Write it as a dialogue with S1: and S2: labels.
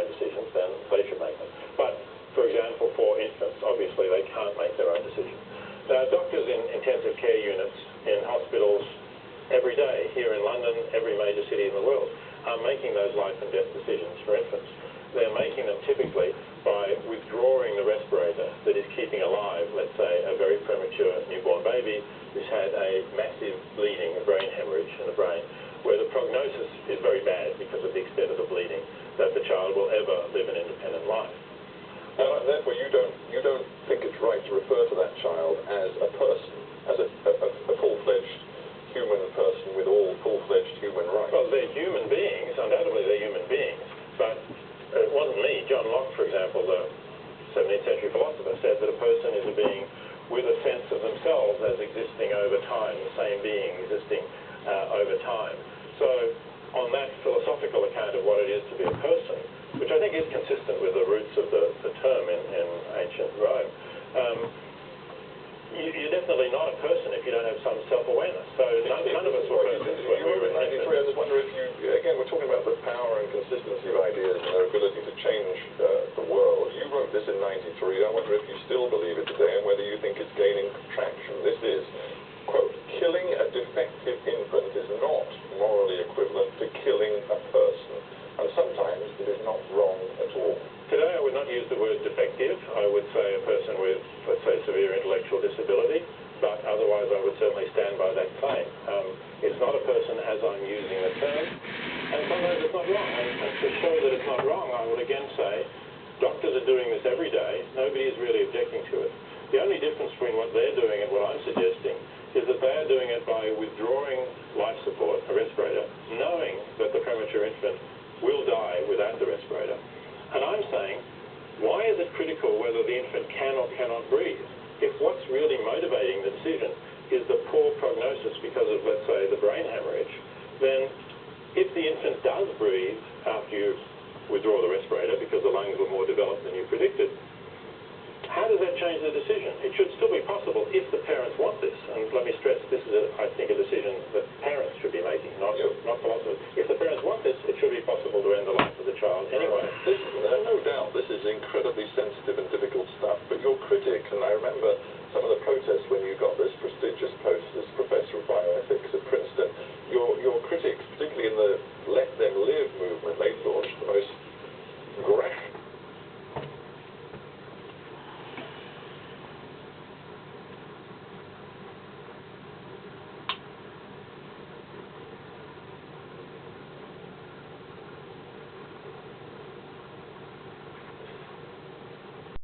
S1: own decisions, then they should make them. But, for example, for infants, obviously they can't make their own decisions. Now, doctors in intensive care units in hospitals every day, here in London, every major city in the world, are making those life and death decisions for infants. They're making them typically by withdrawing the respirator that is keeping alive, let's say, a very premature newborn baby who's had a massive bleeding, a brain hemorrhage in the brain, where the prognosis is very bad because of the extent of the bleeding, that the child will ever live an independent life.
S2: Therefore, you don't think it's right to refer to that child as a person, as a full-fledged human person with all full-fledged human rights.
S1: Well, they're human beings. Undoubtedly, they're human beings. But it wasn't me. John Locke, for example, the 17th century philosopher, said that a person is a being with a sense of themselves as existing over time, the same being existing over time. So, on that philosophical account of what it is to be a person, which I think is consistent with the roots of the term in ancient Rome, you're definitely not a person if you don't have some self-awareness. So none of us were persons when we were in 93.
S2: I just wonder if you, again, we're talking about the power and consistency of ideas and their ability to change the world. You wrote this in 93. I wonder if you still believe it today and whether you think it's gaining traction. This is, quote, killing a defective infant is not morally equivalent to killing a person. And sometimes it is not wrong at all.
S1: Today I would not use the word defective. I would say a person with, let's say, severe intellectual disability, but otherwise I would certainly stand by that claim. It's not a person as I'm using the term, and sometimes it's not wrong. And to show that it's not wrong, I would again say, doctors are doing this every day. Nobody is really objecting to it. The only difference between what they're doing and what I'm suggesting is that they are doing it by withdrawing life support, a respirator, knowing that the premature infant will die without the respirator. And I'm saying, why is it critical whether the infant can or cannot breathe? If what's really motivating the decision is the poor prognosis because of, let's say, the brain hemorrhage, then if the infant does breathe after you withdraw the respirator because the lungs were more developed than you predicted, how does that change the decision? It should still be possible if the parents want this. And let me stress, this is, I think, a decision that parents should be making, not philosophers. If the parents want this, it should be possible to end the life of the child anyway.
S2: No doubt, this is incredibly sensitive and difficult stuff, but your critic, and I remember some of